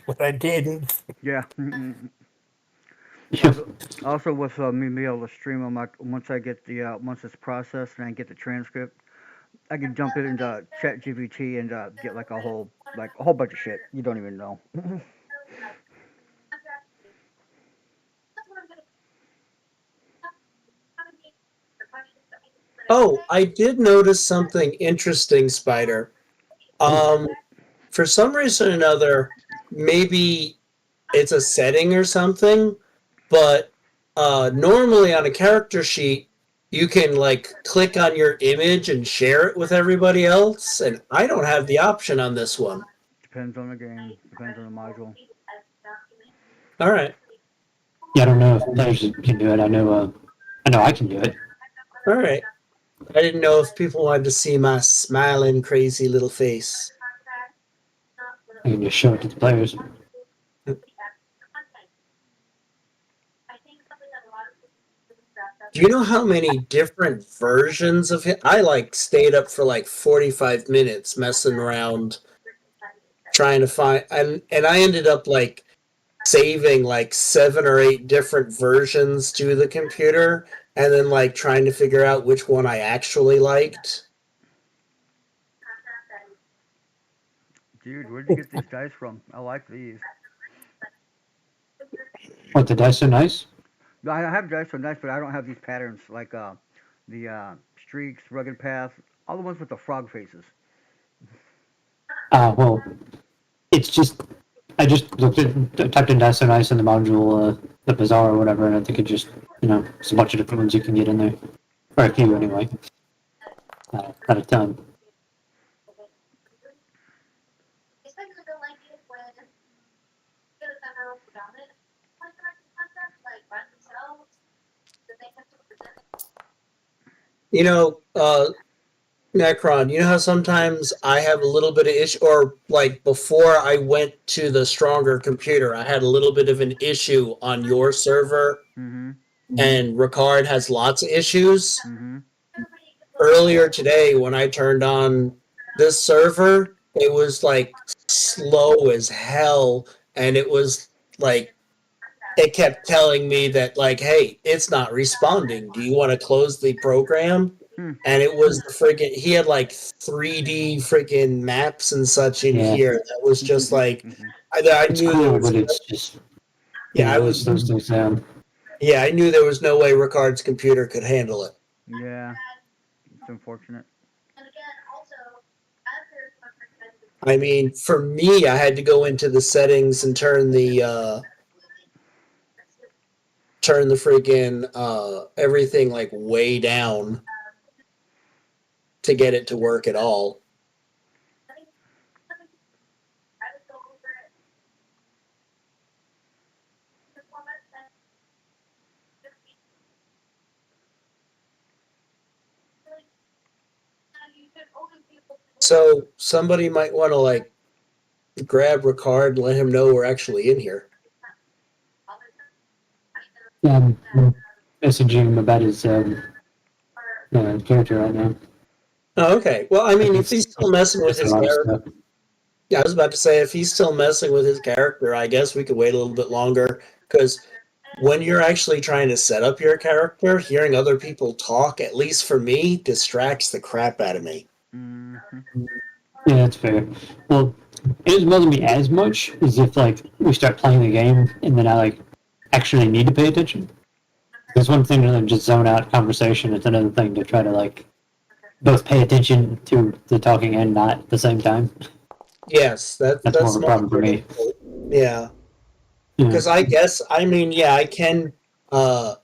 what I didn't. Yeah. Also with me being able to stream them, once I get the once it's processed and I get the transcript, I can jump it into Chat GPT and get like a whole bunch of shit you don't even know. Oh, I did notice something interesting, Spider. Ooh. Um, for some reason or another, maybe it's a setting or something, but normally on a character sheet, you can like click on your image and share it with everybody else, and I don't have the option on this one. Depends on the game. Depends on the module. All right, Yeah, I don't know if players can do it. I know I can do it. all right. I didn't know if people wanted to see my smiling, crazy little face. I can just show it to the players. Do you know how many different versions of it? I like stayed up for like 45 minutes messing around trying to find and I ended up like saving like 7 or 8 different versions to the computer and then like trying to figure out which one I actually liked. Dude, where'd you get these dice from? I like these. What, the dice are nice? No, I have dice so nice, but I don't have these patterns like the streaks, rugged path, all the ones with the frog faces. Well, it's just I just typed in dice are nice in the module, the bazaar or whatever, and I think it just it's a bunch of different ones you can get in there, or a few anyway. Not a ton. You know, Necron, you know how sometimes I have a little bit of issue, or like before I went to the stronger computer, I had a little bit of an issue on your server, Mm-hmm. and Ricard has lots of issues. Mm-hmm. Earlier today, when I turned on this server, it was like slow as hell, and it was like it kept telling me that like, hey, it's not responding. Do you want to close the program? Hmm. And it was the friggin' he had like 3D freaking maps and such in Yeah. here that was just like Mm-hmm. I It's knew there cool, was but it's just yeah I those was those things sound. yeah I knew there was no way Ricard's computer could handle it. Yeah, it's unfortunate. I mean, for me, I had to go into the settings and turn the freaking everything like way down to get it to work at all. So somebody might want to like grab Ricard and let him know we're actually in here. Yeah, I'm messaging him about his character right now. Oh, okay. Well, I mean, if he's still messing with It's a his lot of character, stuff. yeah, I was about to say if he's still messing with his character, I guess we could wait a little bit longer because when you're actually trying to set up your character, hearing other people talk, at least for me, distracts the crap out of me. Mm-hmm. Yeah, that's fair. Well, it doesn't bother me as much as if like we start playing the game and then I like actually need to pay attention. There's one thing to like, just zone out conversation. It's another thing to try to like both pay attention to the talking and not at the same time. Yes, That's more that's of a much problem for more me. difficult. Yeah, Yeah. because I guess I mean, yeah, I can uh,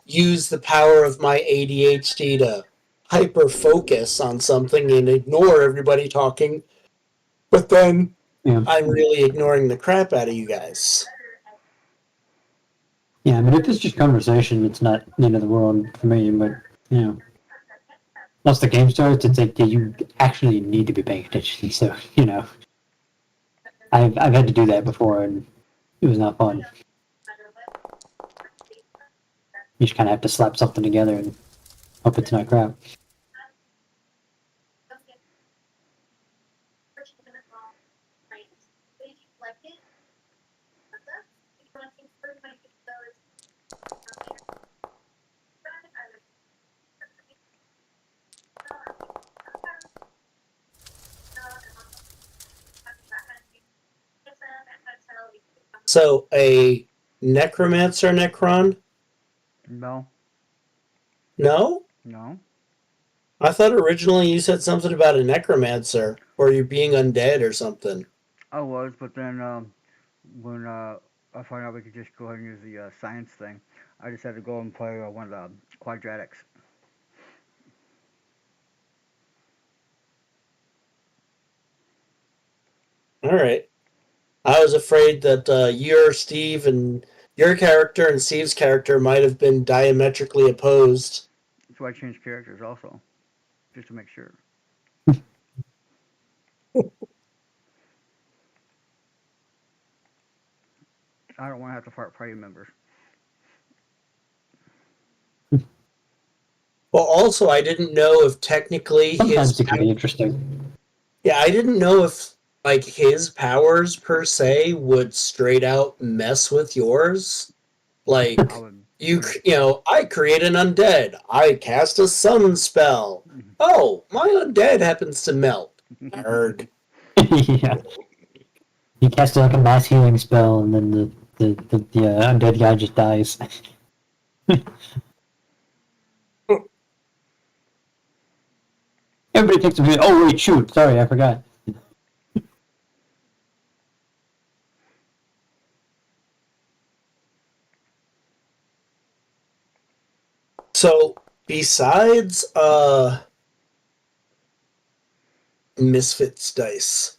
use the power of my ADHD to hyper focus on something and ignore everybody talking, but then Yeah. I'm really ignoring the crap out of you guys. Yeah, I mean, if it's just conversation, it's not the end of the world for me. But you know, once the game starts, it's like yeah, you actually need to be paying attention. So I've had to do that before, and it was not fun. You just kind of have to slap something together and hope it's not crap. So a necromancer Necron? No, No? no. I thought originally you said something about a necromancer, or you're being undead or something. I was, but then when I found out we could just go ahead and use the science thing, I just had to go and play one of the quadratics. All right. I was afraid that your character and Steve's character might have been diametrically opposed. That's why I changed characters also, just to make sure. I don't want to have to fight party members. Well, also, I didn't know if technically Sometimes his it can be interesting. yeah, I didn't know if like his powers per se would straight out mess with yours. Like I would. I create an undead. I cast a sun spell. Oh, my undead happens to melt. Nerd. Yeah. You cast like a mass healing spell, and then the undead guy just dies. Everybody takes a hit. Oh wait, shoot! Sorry, I forgot. So besides Misfits dice,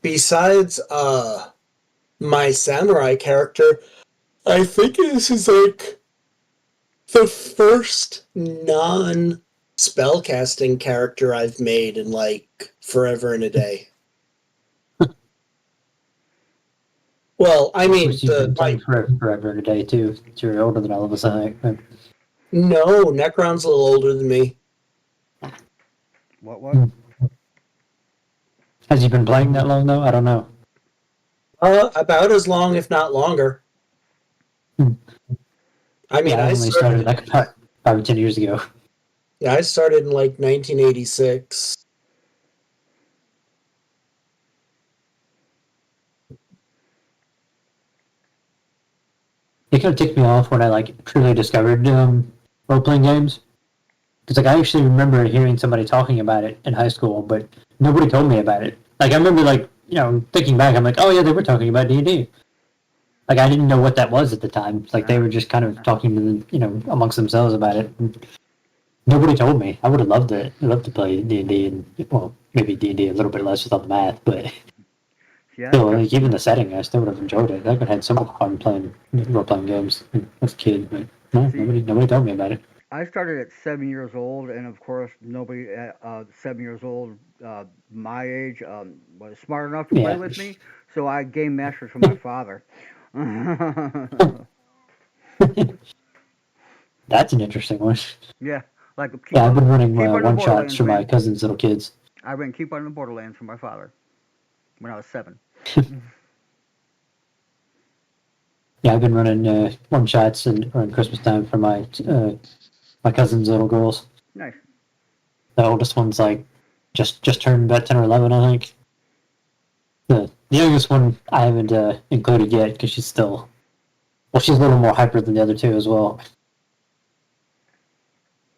besides my samurai character, I think this is like the first non spellcasting character I've made in like forever and a day. Well, I mean, Which you've been playing forever and a day too. You're older than all of us, I think. no, Necron's a little older than me. What? Has he been playing that long though? I don't know. About as long, if not longer. Hmm. I mean, Yeah, I I only started started. like about 5 or 10 years ago. Yeah, I started in like 1986. It kind of ticked me off when I like truly discovered role playing games. Because like I actually remember hearing somebody talking about it in high school, but nobody told me about it. Like I remember like thinking back, I'm like, oh yeah, they were talking about D&D. Like I didn't know what that was at the time. Like they were just kind of talking to amongst themselves about it. And nobody told me. I would have loved it. I'd love to play D&D and well, maybe D&D a little bit less without the math, but Yeah. still, like even the setting, I still would have enjoyed it. I would have had so much fun playing role playing games as a kid, but no, nobody told me about it. I started at 7 years old, and of course, nobody at 7 years old, my age, was smart enough to play Yeah. with me. So I game mastered from my father. That's an interesting one. Yeah, like keep Yeah, I've on, been running keep on the one shots Borderlands, for my man. cousin's little kids. I ran Keep on the Borderlands from my father when I was 7. Yeah, I've been running one shots around Christmas time for my cousin's little girls. Nice. The oldest one's like just turned about 10 or 11, I think. The youngest one I haven't included yet because she's still she's a little more hyper than the other two as well.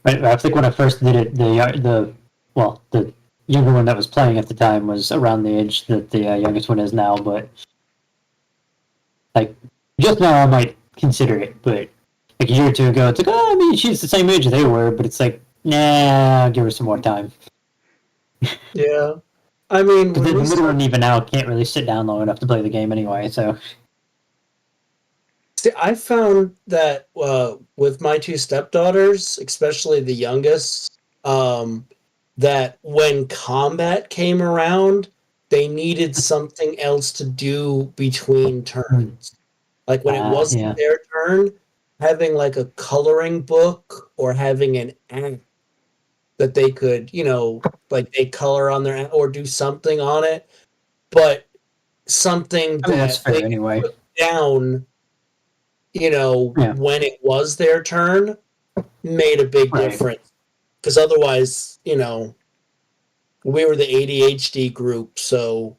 I think when I first did it, the younger one that was playing at the time was around the age that the youngest one is now, but like just now I might consider it, but like a year or two ago, it's like, oh, I mean, she's the same age they were, but it's like, nah, I'll give her some more time. Yeah, I mean, Because when the we middle one even now can't really sit down long enough to play the game anyway, so. see, I found that with my two stepdaughters, especially the youngest, that when combat came around, they needed something else to do between turns. Like when it wasn't Yeah. their turn, having like a coloring book or having an app that they could, like they color on their or do something on it, but something I mean, that's that fair they anyway. put down, Yeah. when it was their turn, made a big Right. difference. Because otherwise, we were the ADHD group, so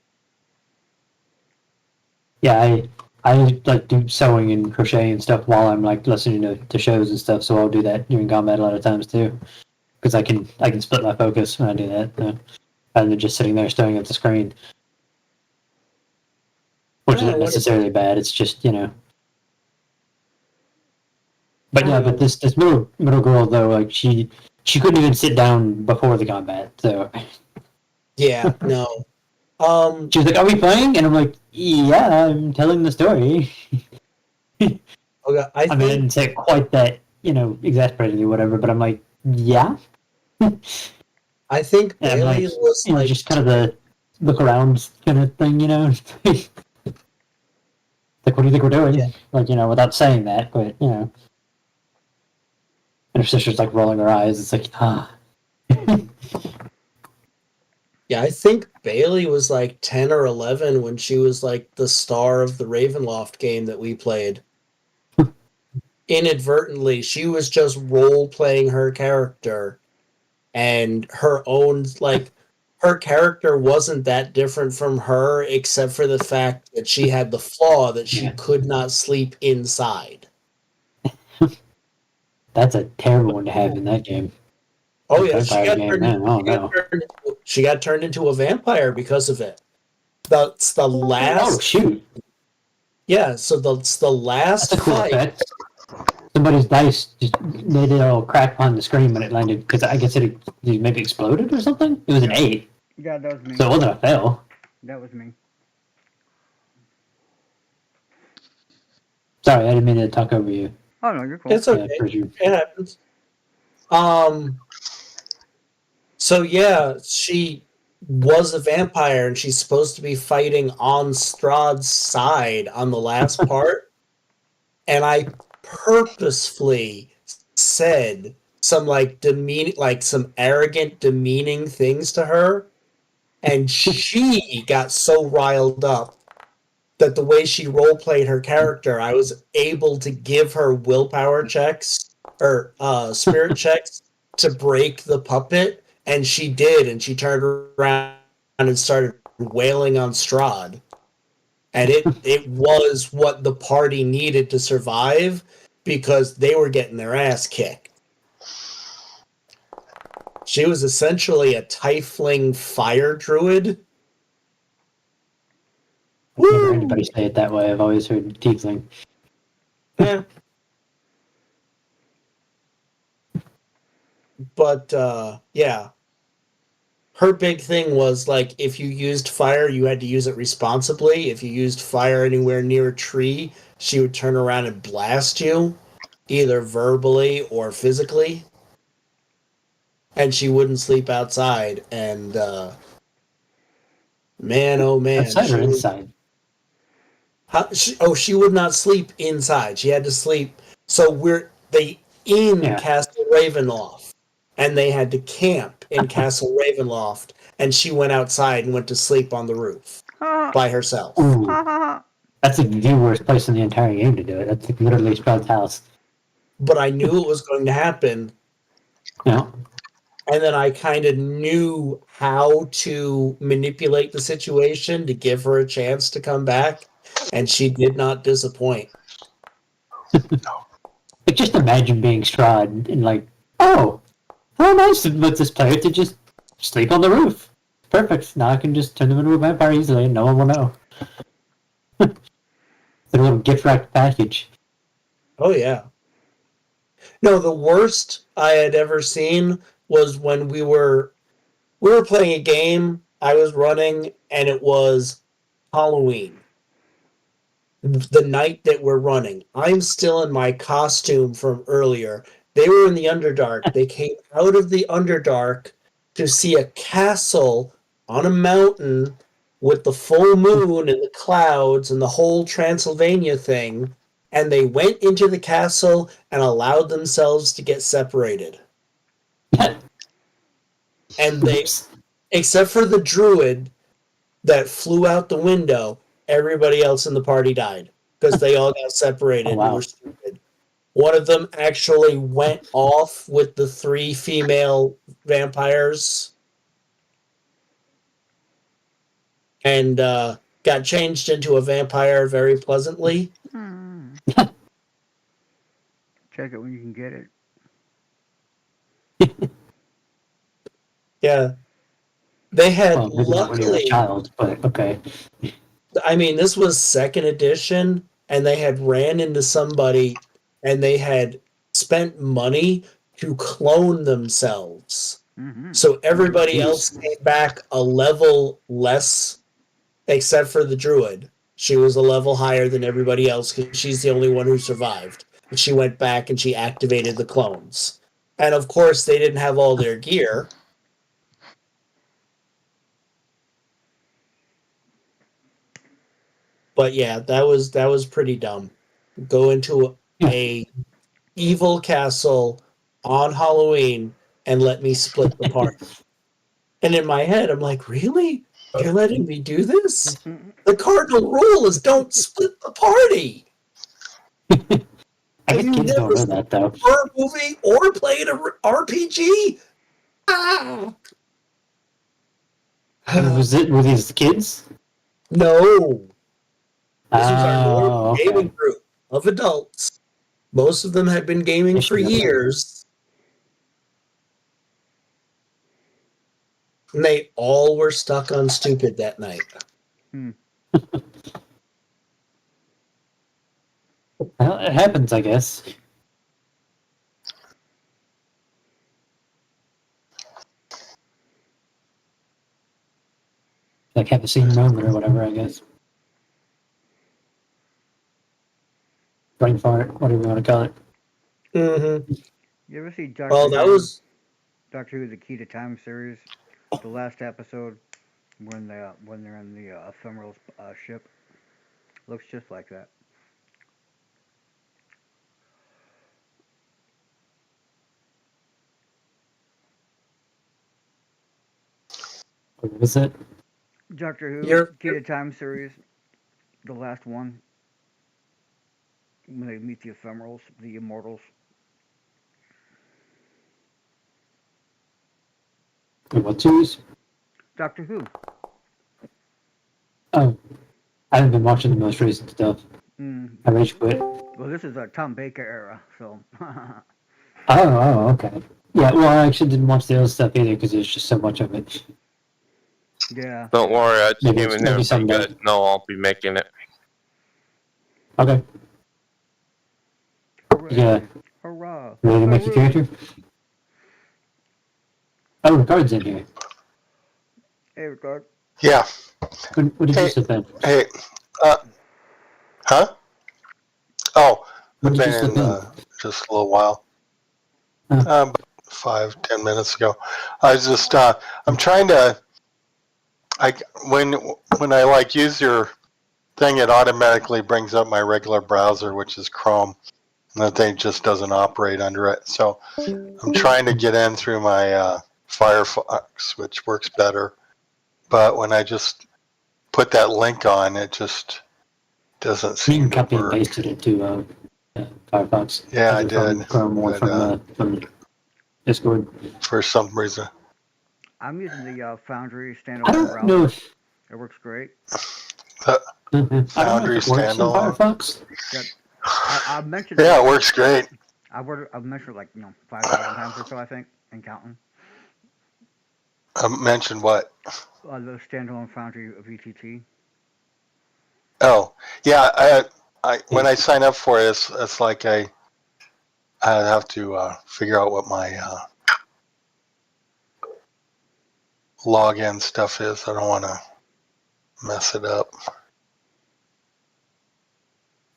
Yeah, I like do sewing and crochet and stuff while I'm like listening to shows and stuff. So I'll do that during combat a lot of times too, because I can split my focus when I do that, rather than just sitting there staring at the screen, which Yeah, isn't necessarily bad. It's just But yeah, but this middle girl though, like she couldn't even sit down before the combat. So Yeah, no. she was like, "Are we playing?" And I'm like, "Yeah, I'm telling the story." Okay, I I mean, I think didn't say it quite that exasperatingly, or whatever. But I'm like, "Yeah." I think And I'm Bailey like, was like just kind of the look around kind of thing, like, what do you think we're doing? Yeah. Like, without saying that, but And her sister's like rolling her eyes. It's like, ah. Yeah, I think Bailey was like 10 or 11 when she was like the star of the Ravenloft game that we played. Inadvertently, she was just role playing her character, and her own, like, her character wasn't that different from her, except for the fact that she had the flaw that she Yeah. could not sleep inside. That's a terrible one to have in that game. Oh yeah, Vampire game, man. Oh no. she got turned into a vampire because of it. That's the Oh last. shoot. Yeah, so that's the last That's a cool fight. effect. Somebody's dice just made it all crack on the screen when it landed, because I guess it maybe exploded or something. It was an 8, Yeah, that was me. so it wasn't a fail. That was me. Sorry, I didn't mean to talk over you. Oh no, you're cool. It's okay. You. It happens. So yeah, she was a vampire and she's supposed to be fighting on Strahd's side on the last part. And I purposefully said some some arrogant, demeaning things to her. And she got so riled up that the way she role played her character, I was able to give her willpower checks or spirit checks to break the puppet, and she did, and she turned around and started wailing on Strahd. And it was what the party needed to survive, because they were getting their ass kicked. She was essentially a tiefling fire druid. I've never heard anybody say it that way. I've always heard tiefling. Yeah. But yeah. Her big thing was like, if you used fire, you had to use it responsibly. If you used fire anywhere near a tree, she would turn around and blast you, either verbally or physically. And she wouldn't sleep outside. And man, oh man, Outside or inside? she would not sleep inside. She had to sleep. So Castle Ravenloft, and they had to camp in Castle Ravenloft, and she went outside and went to sleep on the roof by herself. Ooh, that's like the worst place in the entire game to do it. That's like literally Strahd's house. But I knew it was going to happen. Yeah. And then I kind of knew how to manipulate the situation to give her a chance to come back, and she did not disappoint. Like, just imagine being Strahd and like, oh, how nice with this player to just sleep on the roof. Perfect. Now I can just turn them into a vampire easily and no one will know. It's a little gift wrapped package. Oh yeah. No, the worst I had ever seen was when we were playing a game I was running, and it was Halloween. The night that we're running. I'm still in my costume from earlier. They were in the Underdark. They came out of the Underdark to see a castle on a mountain with the full moon and the clouds and the whole Transylvania thing. And they went into the castle and allowed themselves to get separated. And they, except for the druid that flew out the window, everybody else in the party died because they all got separated. Oh, wow. And were stupid. One of them actually went off with the 3 female vampires. And got changed into a vampire very pleasantly. Hmm. Check it when you can get it. Yeah. They had Well, maybe not when you're a luckily, child, but okay. I mean, this was second edition, and they had ran into somebody and they had spent money to clone themselves. Mm-hmm. So everybody Jeez. else came back a level less, except for the druid. She was a level higher than everybody else because she's the only one who survived. And she went back and she activated the clones. And of course, they didn't have all their gear. But yeah, that was pretty dumb. Go into a evil castle on Halloween and let me split the party. And in my head, I'm like, really? You're letting me do this? The cardinal rule is don't split the party. I guess You kids don't never know that though. Or a movie or played a RPG? Ah. Were these kids? No. This was our Oh, normal okay. gaming group of adults. Most of them had been gaming They for should have known. years. And they all were stuck on stupid that night. Well, it happens, I guess. Like have a scene moment or whatever, I guess. Brain fart, whatever you want to call it. Mm-hmm. You ever see Doctor Well, that Who? was Doctor Who: The Key to Time series, the last episode when they're in the ephemeral ship. Looks just like that. What was it? Doctor Who: You're- Key to Time series, the last one. When they meet the ephemerals, the immortals. What series? Doctor Who. Oh, I haven't been watching the most recent stuff. Mm. I rage quit. Well, this is a Tom Baker era, so. Oh, okay. Yeah, well, I actually didn't watch the other stuff either because there's just so much of it. Yeah. Don't worry, I just Maybe came it's- in there maybe and some good. No, I'll be making it. Okay. Hooray. Yeah. Hurrah. Ready to make your Hooray. character? Oh, Ricard's in here. Hey, Ricard. Yeah. What did Hey. you slip in? Hey. Huh? Oh, When I've did you been slip in in? just a little while. Huh. About 5-10 minutes ago. I was just I'm trying to. When I like use your thing, it automatically brings up my regular browser, which is Chrome. And that thing just doesn't operate under it. So I'm trying to get in through my Firefox, which works better. But when I just put that link on, it just doesn't You seem can to copy and work. paste it to Firefox. Yeah, I Either from did, Chrome or but, from Discord. For some reason. I'm using the Foundry I standalone don't browser. know if It works great. I don't know if Foundry it works in standalone. Firefox. I've mentioned Yeah, it works great. I've mentioned it like 5,000 times or so, I think, and counting. I mentioned what? The standalone Foundry of VTT. Oh, yeah. I when I sign up for it, it's like I have to figure out what my login stuff is. I don't want to mess it up.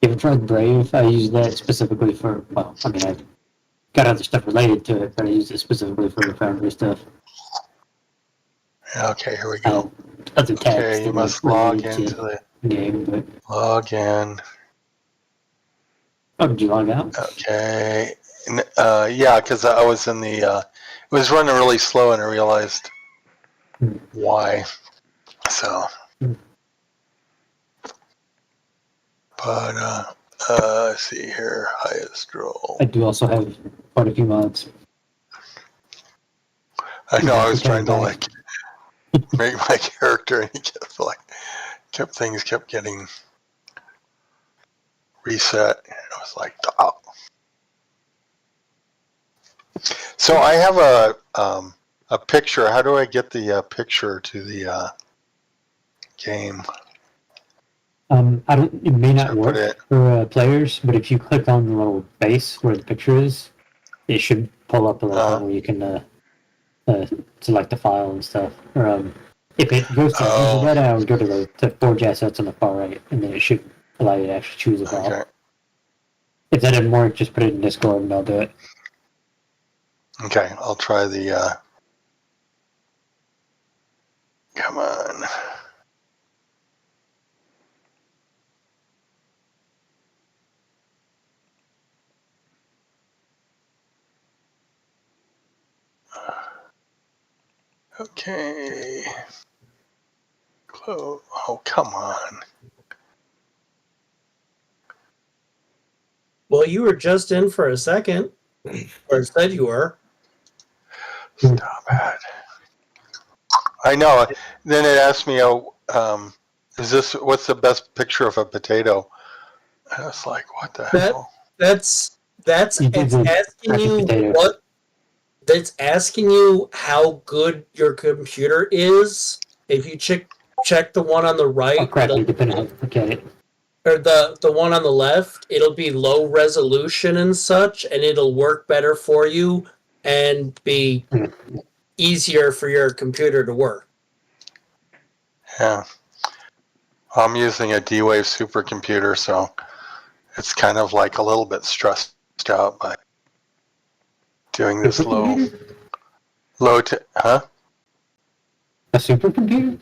You ever tried Brave? I use that specifically for, well, I mean, I've got other stuff related to it, but I use it specifically for the Foundry stuff. Okay, here we go. Other tabs Okay, you that must are log related into to the the game, but login. oh, did you log out? Okay. Yeah, because I was in the. It was running really slow, and I realized why. So. Hmm. But let's see here. Highest roll. I do also have quite a few mods. I know. I was Okay, trying to bye. like make my character, and he kept like things kept getting reset. And it was like, oh. So I have a picture. How do I get the picture to the game? I don't. It may not Should I put work it- for players, but if you click on the little base where the picture is, it should pull up a little thing where you can select the file and stuff. Or if it goes to Oh. user data, I would go to the Forge assets on the far right, and then it should allow you to actually choose a file. Okay. If that didn't work, just put it in Discord and I'll do it. Okay, I'll try the. Come on. Okay. Close. Oh, come on. Well, you were just in for a second, or said you were. Stop it. I know. Then it asked me, what's the best picture of a potato? And I was like, what the hell? That's You did it's the asking crappy you potato. what. That's asking you how good your computer is. If you check the one on the right, Oh crap! it'll- You depend on how you look at it. or the one on the left, it'll be low resolution and such, and it'll work better for you and be easier for your computer to work. Yeah. I'm using a D-Wave supercomputer, so it's kind of like a little bit stressed out by doing this huh? A supercomputer?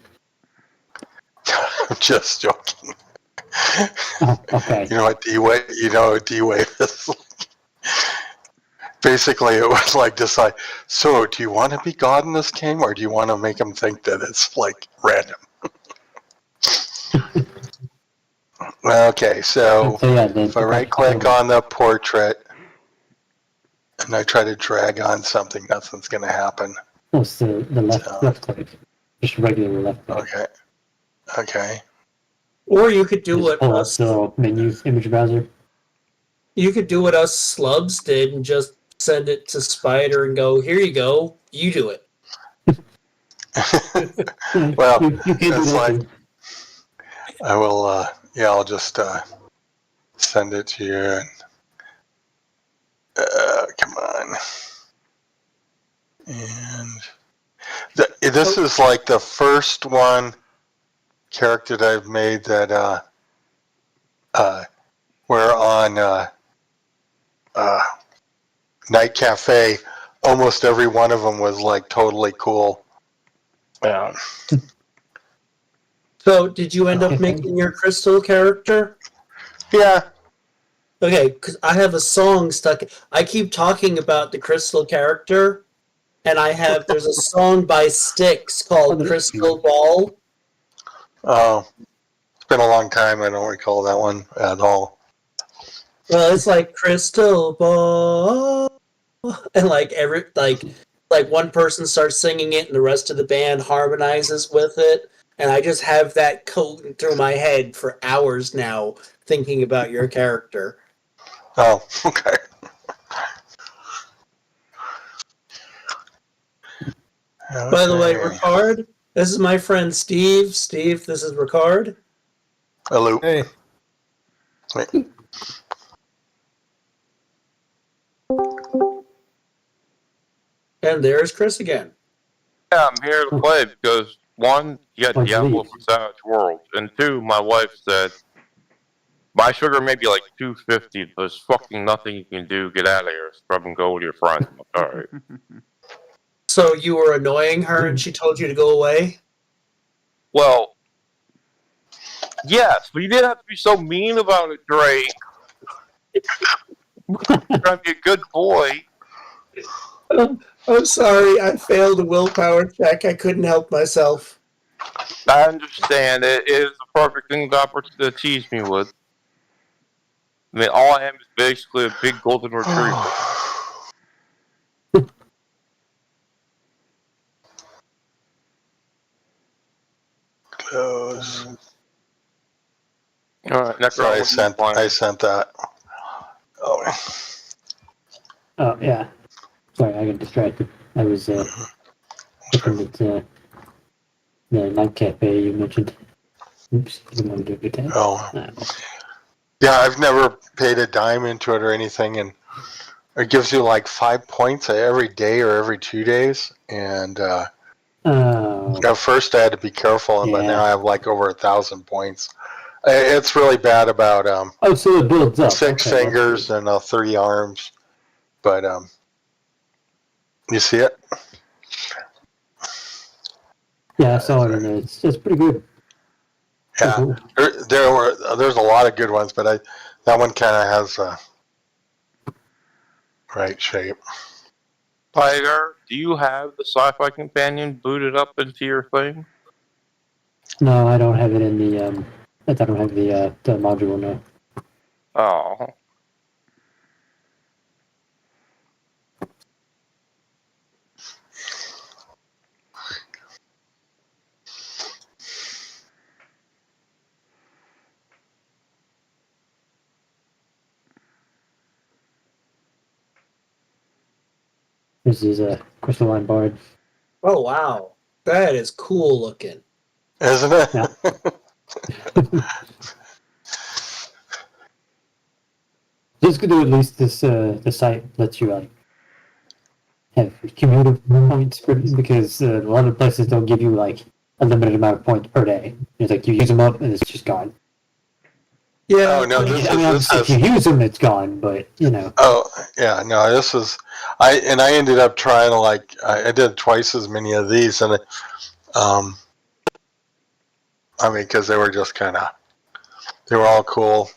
I'm just joking. Oh, okay. You know what D-Wave is? Basically, it was like decide, so do you want to be God in this game, or do you want to make them think that it's like random? Okay, so So yeah, if I right click on the portrait and I try to drag on something, nothing's going to happen. Oh, it's the left click. Just regular left click. Okay. Okay. Or you could do Just what pull up us the little menu image browser. you could do what us slubs did and just send it to Spider and go, here you go, you do it. Well, you can't do it's that like- too. I will, I'll just send it to you. And, come on. And this is like the first character that I've made that where on Night Cafe, almost every one of them was like totally cool. Yeah. So did you end up making your Crystal character? Yeah. Okay, because I have a song stuck. I keep talking about the Crystal character, and there's a song by Styx called Crystal Ball. Oh, it's been a long time. I don't recall that one at all. Well, it's like Crystal Ball, and like one person starts singing it, and the rest of the band harmonizes with it. And I just have that coding through my head for hours now, thinking about your character. Oh, okay. By the way, Okay. Ricard, this is my friend Steve. Steve, this is Ricard. Hello. Hey, Wait. And there's Chris again. Yeah, I'm here to play because one, you got Oh, Diablo geez. for Savage Worlds, and two, my wife said my sugar may be like 250. There's fucking nothing you can do. Get out of here. Scrub and go with your friends. I'm like, all right. So you were annoying her and she told you to go away? Well, yes, but you didn't have to be so mean about it, Drake. You're trying to be a good boy. I'm sorry, I failed a willpower check. I couldn't help myself. I understand. It is the perfect thing to tease me with. I mean, all I am is basically a big golden retriever. Close. Alright, next So round. I what are you sent playing? that. Oh, Oh yeah. Sorry, I got distracted. I was looking at the night cafe you mentioned. Oops, didn't want to do it again. oh. Well, Yeah, I've never paid a dime into it or anything, and it gives you like 5 points every day or every 2 days. And oh, at first I had to be careful, but now Yeah. I have like over 1,000 points. It's really bad about oh, so it builds up. six Okay, that's fingers good. and 30 arms. But you see it? Yeah, I saw it, and it's pretty good. Pretty Yeah, cool. there's a lot of good ones, but that one kind of has a right shape. Tiger, do you have the Sci-Fi Companion booted up into your thing? No, I don't have it in the I don't have the module now. Oh. This is a crystalline bard. Oh wow, that is cool looking. Isn't it? Yeah. Just good to at least the site lets you have cumulative points because a lot of places don't give you like a limited amount of points per day. It's like you use them up and it's just gone. Yeah. Oh, no, I this mean, is- obviously, if you use them, it's gone. But you know, Oh yeah, no, this is I ended up trying to I did twice as many of these, and I mean, because they were just they were all cool.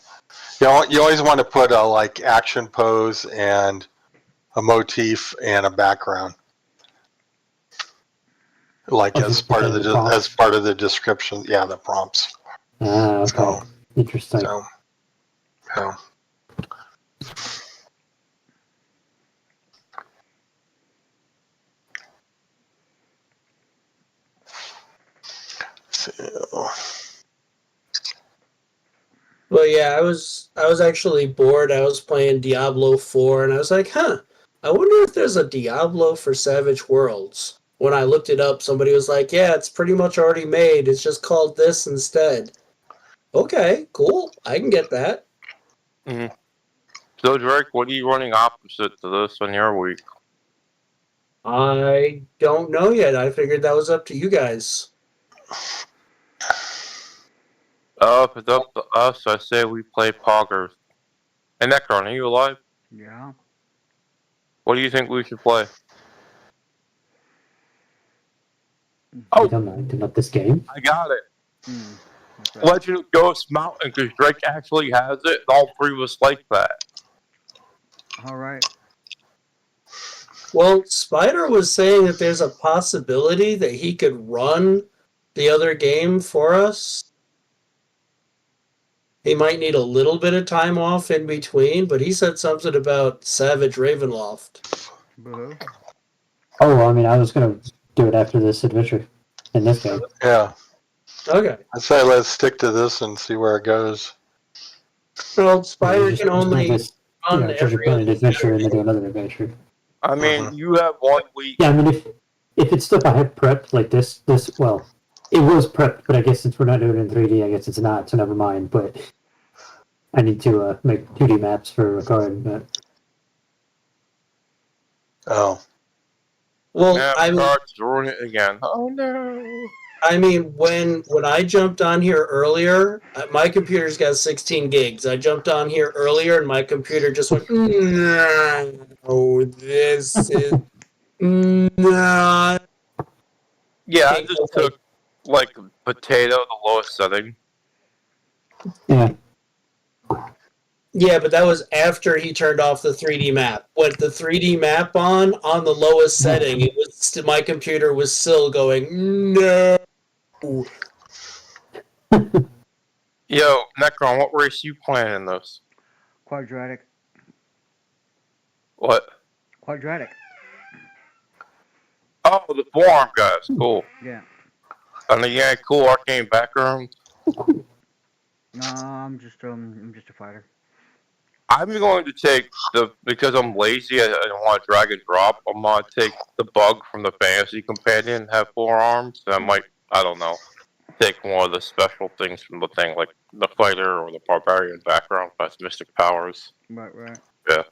You always want to put a like action pose and a motif and a background, like Oh, as just part of the the prompts. as part of the description. Yeah, the prompts. okay, So interesting. so. So, Well, yeah, I was actually bored. I was playing Diablo 4, and I was like, huh, I wonder if there's a Diablo for Savage Worlds. When I looked it up, somebody was like, yeah, it's pretty much already made. It's just called this instead. Okay, cool. I can get that. So, Drake, what are you running opposite to this on your week? I don't know yet. I figured that was up to you guys. If it's up to us, I say we play Poggers. Hey, Necron, are you alive? Yeah. What do you think we should play? I don't know about this game. I got it. What's that? Legend of Ghost Mountain, because Drake actually has it, and all three of us like that. All right. Well, Spider was saying that there's a possibility that he could run the other game for us. He might need a little bit of time off in between, but he said something about Savage Ravenloft. Boo. Oh, well, I mean, I was gonna do it after this adventure in this game. yeah, Okay. I say let's stick to this and see where it goes. Well, Spider Just can only this, run treasure every planet other adventure and then do another adventure. I mean, you have 1 week. Yeah, I mean, if it's stuff I have prepped like this, well, it was prepped, but I guess since we're not doing it in 3D, I guess it's not, so never mind. But I need to make 2D maps for a card. But Oh, Well, Yeah, I mean, cards ruin it again. Oh no. when I jumped on here earlier, my computer's got 16 gigs. I jumped on here earlier, and my computer just went, no, this is not. Yeah, I just took like potato, the lowest setting. yeah, Yeah, but that was after he turned off the 3D map. With the 3D map on the lowest setting, it was my computer was still going, no. Yo, Necron, what race you playing in this? Quadratic. What? Quadratic. Oh, the forearm guys. Cool. Yeah. And the cool arcane background. No, I'm just a fighter. I'm going to take because I'm lazy. I don't want to drag and drop. I'm gonna take the bug from the fantasy companion, have 4 arms. And I might, I don't know, take one of the special things from the thing, like the fighter or the barbarian background plus mystic powers. Right. Yeah.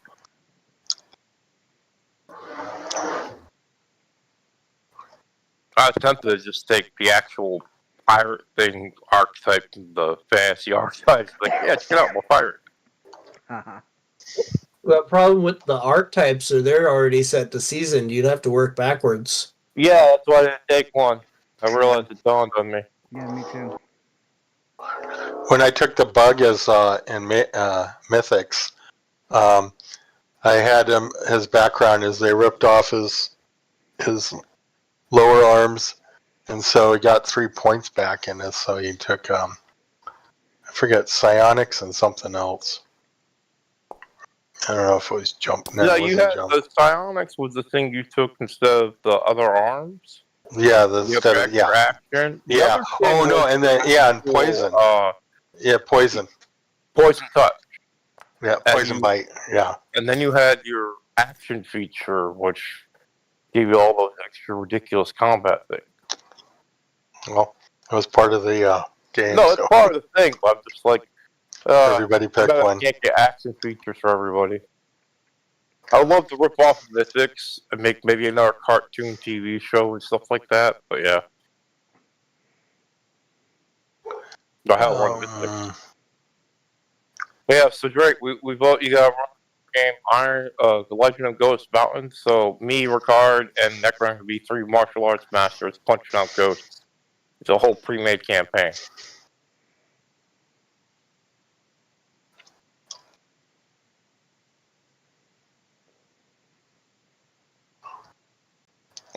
I was tempted to just take the actual pirate thing archetype, the fantasy archetype. Like, yeah, check it out, we're pirate. Haha. The problem with the archetypes are they're already set to season. You'd have to work backwards. Yeah, that's why I didn't take one. I realized it dawned on me. Yeah, me too. When I took the bug as in Mythics, I had his background is they ripped off his lower arms, and so he got 3 points back in it. So he took I forget psionics and something else. I don't know if it was jump. No, you had the psionics was the thing you took instead of the other arms. Yeah, Action. The yeah. other thing Oh no, was and then and poison. Yeah, poison. Poison touch. Yeah, poison bite. Yeah. And then you had your action feature, which gave you all those extra ridiculous combat things. Well, it was part of the game. No, it's so part of the thing, but I'm just like, everybody picked one. Can't get action features for everybody. I would love to rip off Mythics and make maybe another cartoon TV show and stuff like that, but yeah. The hell run Mythics. Yeah, so Drake, we vote you got game Iron, The Legend of Ghost Mountain. So me, Ricard, and Necron could be 3 martial arts masters punching out ghosts. It's a whole pre-made campaign.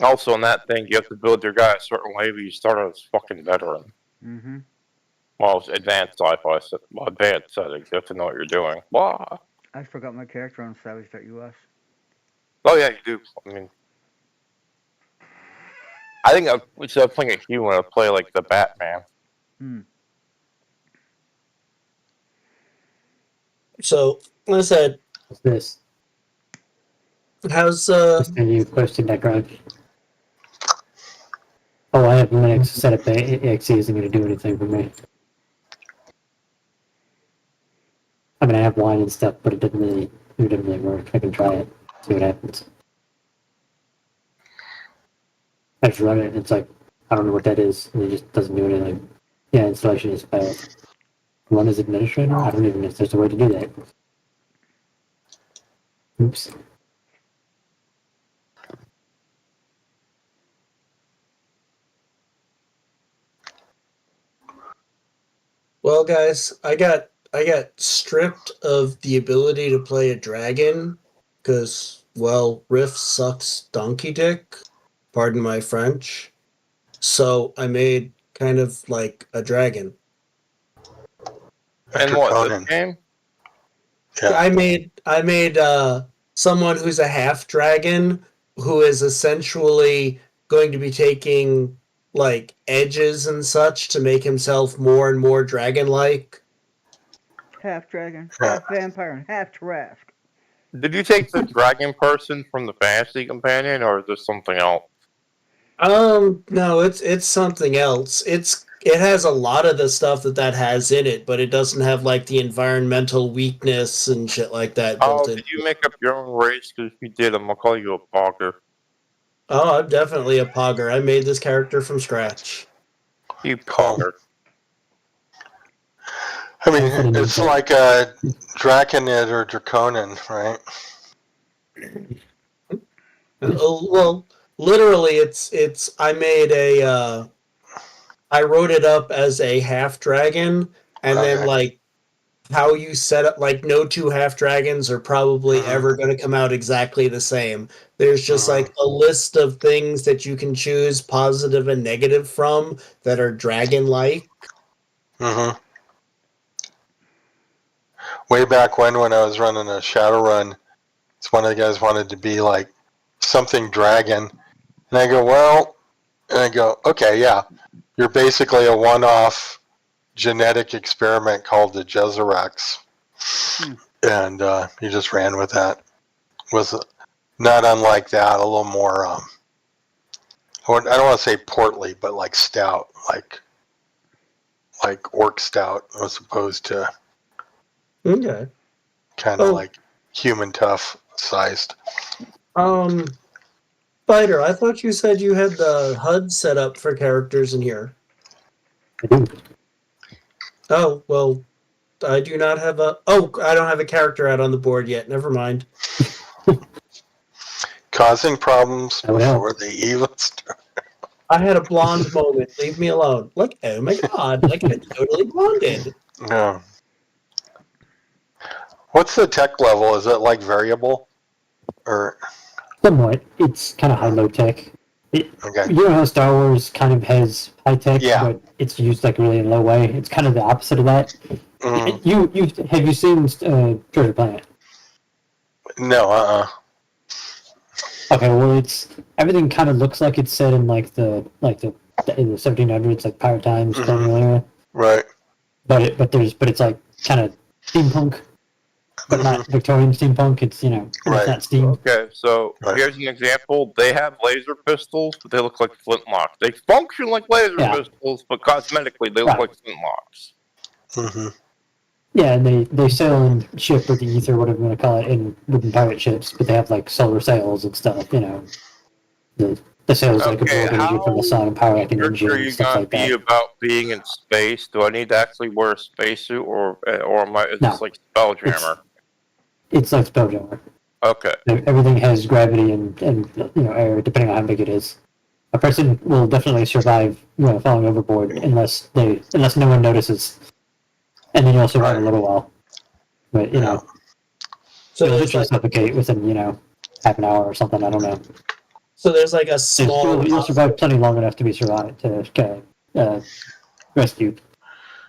Also, in that thing, you have to build your guy a certain way, but you start as fucking veteran. Mm-hmm. Well, it's advanced sci-fi, advanced settings. You have to know what you're doing. Wow. I forgot my character on Savage.us. Oh yeah, you do. I mean, I think instead of playing a human, I'd play like the Batman. So, like I said, What's this? how's And you posted that graph. Oh, I have Linux set up. AXE isn't going to do anything for me. I mean, I have wine and stuff, but it doesn't really work. I can try it, see what happens. I just run it, and it's like, I don't know what that is, and it just doesn't do anything. Yeah, installation is failed. Run as administrator? I don't even know if there's a way to do that. Oops. well, guys, I got stripped of the ability to play a dragon because, well, Rift sucks donkey dick. Pardon my French. So I made kind of like a dragon. And what, this game? Yeah. I made someone who's a half dragon who is essentially going to be taking like edges and such to make himself more and more dragon-like. Half dragon, half vampire, and half Trask. Did you take the dragon person from the fantasy companion, or is this something else? No, it's something else. It has a lot of the stuff that has in it, but it doesn't have like the environmental weakness and shit like that built in. Did you make up your own race? Because if you did, I'm gonna call you a Pogger. Oh, I'm definitely a Pogger. I made this character from scratch. You Pogger. I mean, it's like a Draconid or Draconin, right? Well, literally, it's. I made a. I wrote it up as a half dragon, and then like how you set up. Like no 2 half dragons are probably ever going to come out exactly the same. There's just like a list of things that you can choose positive and negative from that are dragon-like. Mm-hmm. Way back when I was running a Shadowrun, one of the guys wanted to be like something dragon, and I go, well, and I go, okay, yeah, you're basically a one-off genetic experiment called the Jezerax, Hmm. and he just ran with that. Was not unlike that, a little more. I don't want to say portly, but like stout, like orc stout, as opposed to Okay. kind of Oh. like human tough sized. Spider, I thought you said you had the HUD set up for characters in here. I do. Oh, well, I do not have a... Oh, I don't have a character out on the board yet. Never mind. Causing problems That would help. before they even start. I had a blonde moment. Leave me alone. Like, oh my god, like I totally blonded. No. What's the tech level? Is it like variable? Or Somewhat. It's kind of high-low tech. okay. You know how Star Wars kind of has high tech, Yeah. but it's used like really in a low way. It's kind of the opposite of that. Mm, You have you seen Treasure Planet? no, Okay, well, it's everything kind of looks like it's set in like the in the 1700s, like pirate times, Mhm. colonial era. right. But it's like kind of steampunk, but not Victorian steampunk. It's Right. it's not steam. Okay, so Right. here's an example. They have laser pistols, but they look like flintlocks. They function like laser Yeah. pistols, but cosmetically they look Right. like flintlocks. Hmm. Yeah, and they sail in ship or the ether, whatever you want to call it, in wooden pirate ships, but they have like solar sails and stuff. The sails like Okay, absorb energy from the sun and power like an Sure, engine sure and you stuff gonna like be that. about being in space. Do I need to actually wear a spacesuit, or am I? Is No. this like Spelljammer? It's like Spelljammer. Okay. Everything has gravity and air, depending on how big it is. A person will definitely survive falling overboard unless no one notices, and then you'll survive Right. a little while. But So you'll there's eventually like, suffocate within half an hour or something. I don't know. so there's like a small. You'll survive plenty long enough to be rescued.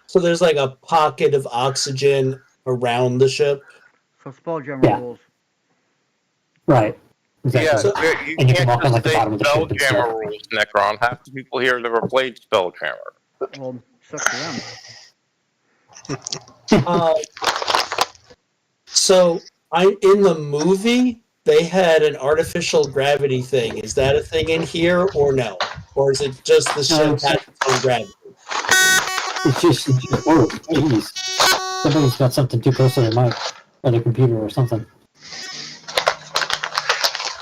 So there's like a pocket of oxygen around the ship. So Spelljammer Yeah. rules. Right. Yeah, Exactly. So- you And you can can't walk on, just like, the say bottom of the ship and Spelljammer stuff. rules, Necron. Half the people here never played Spelljammer. Well, sucks for them. So in the movie they had an artificial gravity thing. Is that a thing in here or no? Or is it just the ship it's- has its own gravity? It's just oh, jeez. Somebody's got something too close to their mic or their computer or something.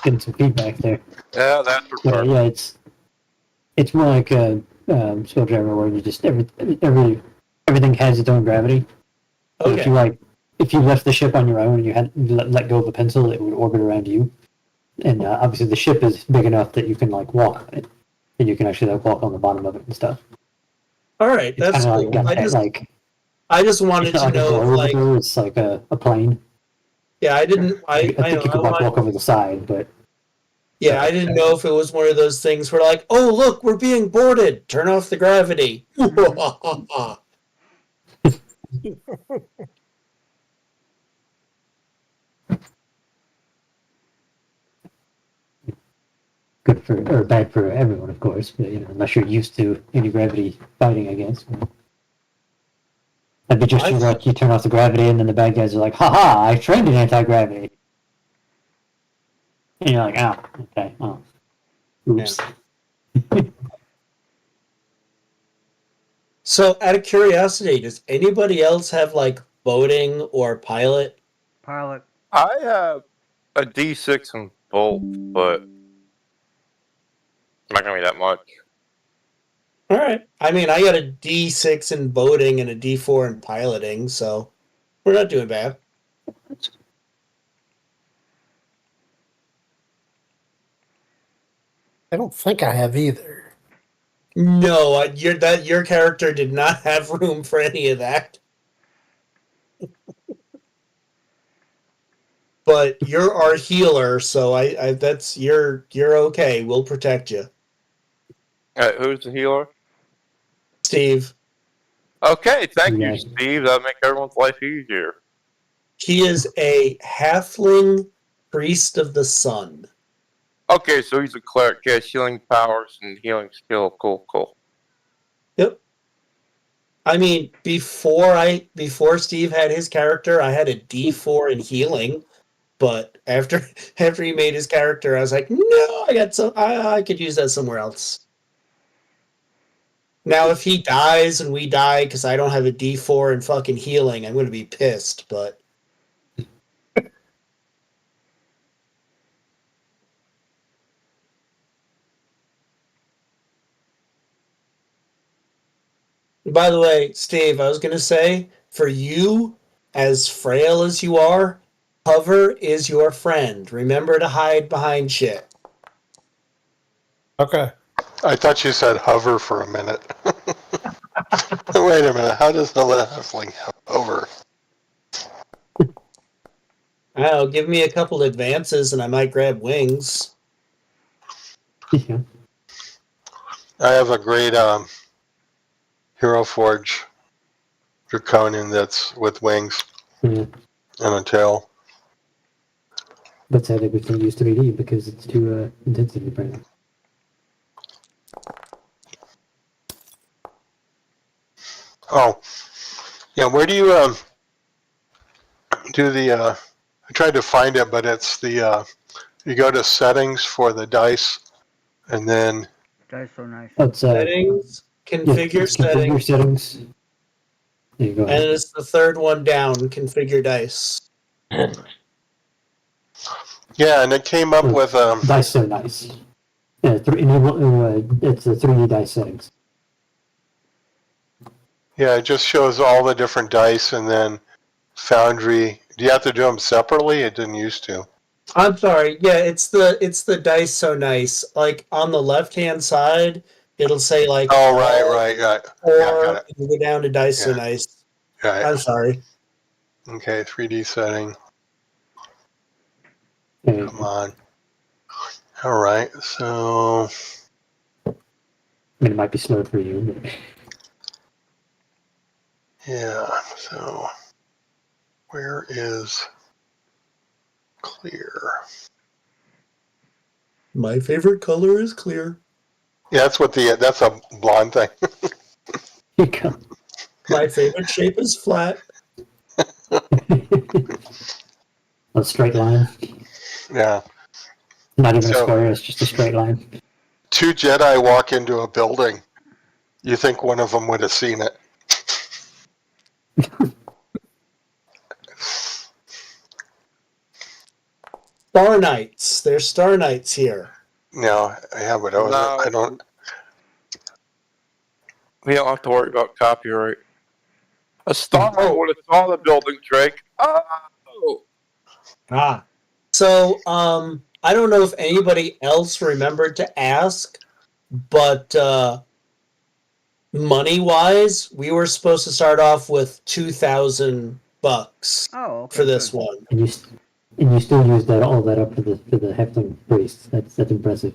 Getting some feedback there. Yeah, that's for Yeah, sure. yeah, it's more like a Spelljammer where you just everything has its own gravity. So Okay. if you left the ship on your own and you had let go of a pencil, it would orbit around you. And obviously the ship is big enough that you can walk on it, and you can actually walk on the bottom of it and stuff. All right, It's that's kind of cool. got I that, just wanted it's not to like a know, globe, like, it's like a plane. yeah, I didn't. I I think you could walk over the side, but Yeah, I didn't know if it was one of those things where, like, oh look, we're being boarded. Turn off the gravity. good for or bad for everyone, of course. But unless you're used to anti-gravity fighting, I guess. That'd be just like you turn off the gravity, and then the bad guys are like, "Ha I trained in anti-gravity," and you're like, "Oh, okay, oh, oops." So, out of curiosity, does anybody else have like boating or pilot? Pilot. I have a D6 in both, but not gonna be that much. All right. I mean, I got a D6 in boating and a D4 in piloting, so we're not doing bad. I don't think I have either. No, your character did not have room for any of that. But you're our healer, so I that's you're okay. We'll protect you, Who's the healer? Steve. Okay, thank Yeah. you, Steve. That'll make everyone's life easier. He is a halfling priest of the sun. Okay, so he's a cleric. He has healing powers and healing skill. Cool. Yep. I mean, before Steve had his character, I had a D4 in healing, but after he made his character, I was like, no, I could use that somewhere else. Now, if he dies and we die because I don't have a D4 in fucking healing, I'm going to be pissed, but. By the way, Steve, I was going to say, for you, as frail as you are, cover is your friend. Remember to hide behind shit. Okay. I thought you said hover for a minute. Wait a minute. How does the halfling hover? Oh, give me a couple advances and I might grab wings. Yeah. I have a great Hero Forge Draconian that's with wings Yeah. and a tail. But sadly, we can't use 3D because it's too intensive apparently. Oh, yeah. Where do you do the? I tried to find it, but it's the. You go to settings for the dice, and then That's so nice. Oh, it's Settings, configure it's configure settings, settings. There you go. and it's the third one down, configure dice. yeah, and it came up with Dice so nice. Yeah, it's the 3D dice settings. yeah, it just shows all the different dice, and then Foundry. Do you have to do them separately? It didn't used to. I'm sorry. Yeah, it's the dice so nice. Like on the left hand side, it'll say like Oh, right. or got it. you go down to dice so Yeah. nice. Right. I'm sorry. Okay, 3D setting. There you Come go. on. All right, so I mean, it might be slow for you, but yeah, so where is clear? My favorite color is clear. Yeah, that's a blonde thing. here you go. My favorite shape is flat. A straight line. Yeah. Not even a So- square, it's just a straight line. 2 Jedi walk into a building. You think one of them would have seen it. Star Knights. There's Star Knights here. No, yeah, but No. I don't. We don't have to worry about copyright. A star would have saw the building, Drake. Oh! So, I don't know if anybody else remembered to ask, but money-wise, we were supposed to start off with $2,000 Oh, okay. for this good. one. And you still use all that up for the Heflin priest. That's impressive.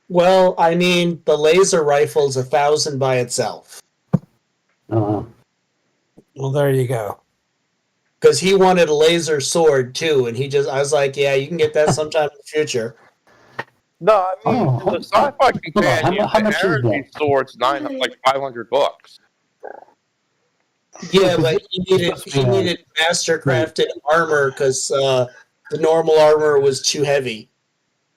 Well, I mean, the laser rifle's $1,000 by itself Oh, Well, there you go. because he wanted a laser sword too, and I was like, yeah, you can get that sometime in the future. No, I mean, Oh, the sci-fi companion, how much is the energy that? sword's like $500. Yeah, but he needed master-crafted armor because the normal armor was too heavy.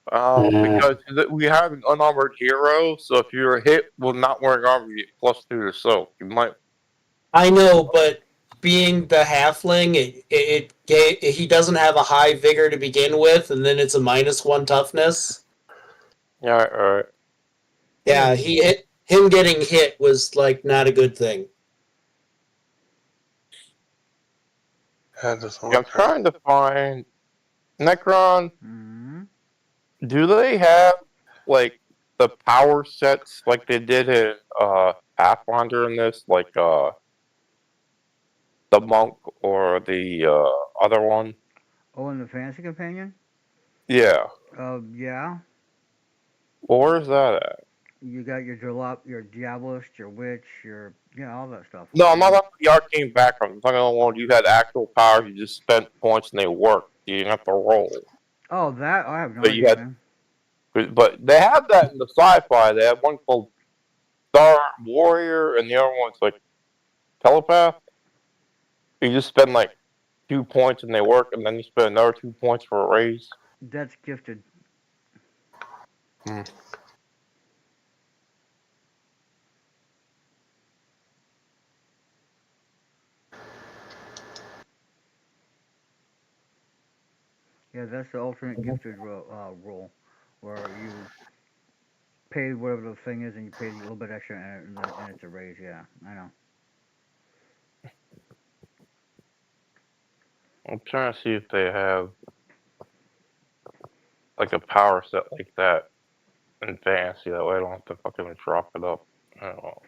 Because we have an unarmored hero, so if you're hit with not wearing armor, you get +2 to soak. You might. I know, but being the halfling, he doesn't have a high vigor to begin with, and then it's a -1 toughness. Yeah, alright. Yeah, him getting hit was like not a good thing. That doesn't I'm look right. trying to find Necron. Mhm. Do they have like the power sets like they did in Pathfinder in this, like the monk or the other one? Oh, and the fantasy companion? Yeah. Yeah. Where is that at? You got your Diabolist, your Witch, all that stuff. No, I'm not talking about the arcane background. I'm talking about one you had actual powers, you just spent points and they worked. You didn't have to roll. Oh, that I have no But you idea, had- man. But they have that in the sci-fi. They have one called Star Warrior, and the other one's like Telepath. You just spend like 2 points and they work, and then you spend another 2 points for a raise. That's gifted. Hmm. Yeah, that's the alternate gifted rule, where you pay whatever the thing is, and you pay a little bit extra, and it's a raise. Yeah, I know. I'm trying to see if they have like a power set like that in fantasy. That way I don't have to fucking drop it up. I don't know.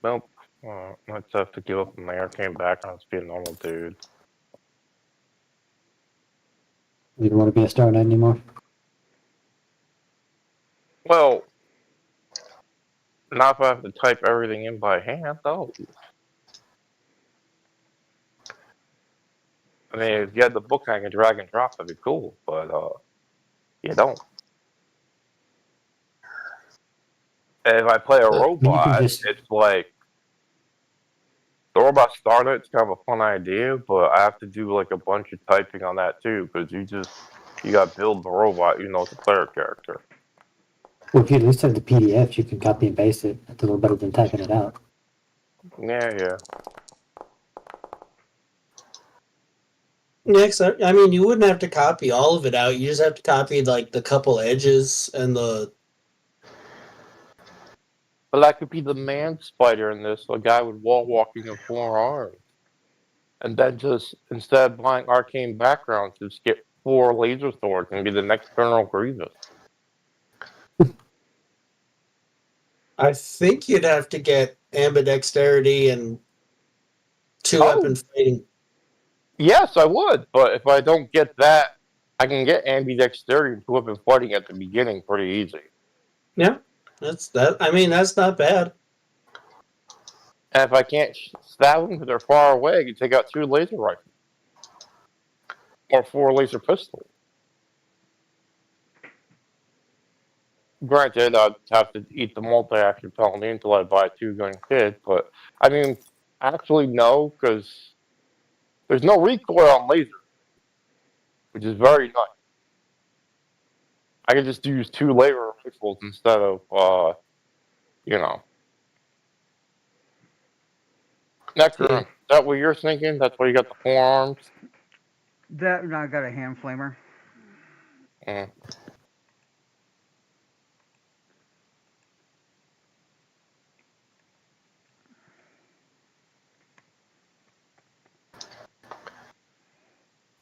Nope. I'd have to give up on there. Came back and I was being a normal dude. You don't want to be a Star Knight anymore. Well, not if I have to type everything in by hand, though. I mean, if you had the book I can drag and drop, that'd be cool, but you don't. And if I play a I mean, you can robot, just- it's like the robot starter. It's kind of a fun idea, but I have to do like a bunch of typing on that too, because you got to build the robot, even though it's a player character. Well, if you at least have the PDF, you can copy and paste it. It's a little better than typing it out. Yeah. Next, I mean, you wouldn't have to copy all of it out. You just have to copy like the couple edges and the. But I could be the man spider in this, a guy with wall walking and 4 arms. And then just, instead of buying arcane backgrounds, just get 4 laser swords and be the next Colonel Grievous. I think you'd have to get ambidexterity and 2-weapon fighting. Yes, I would, but if I don't get that, I can get ambidexterity and 2-weapon fighting at the beginning pretty easy. Yeah, that's that. I mean, that's not bad. And if I can't stab them because they're far away, I can take out 2 laser rifles. Or 4 laser pistols. Granted, I'd have to eat the multi-action penalty until I buy 2-gun kit, but I mean, actually no, because there's no recoil on laser, which is very nice. I can just use 2 laser rifles instead of, Necron, is that what you're thinking? That's why you got the 4 arms? That, and I got a hand flamer. Mm.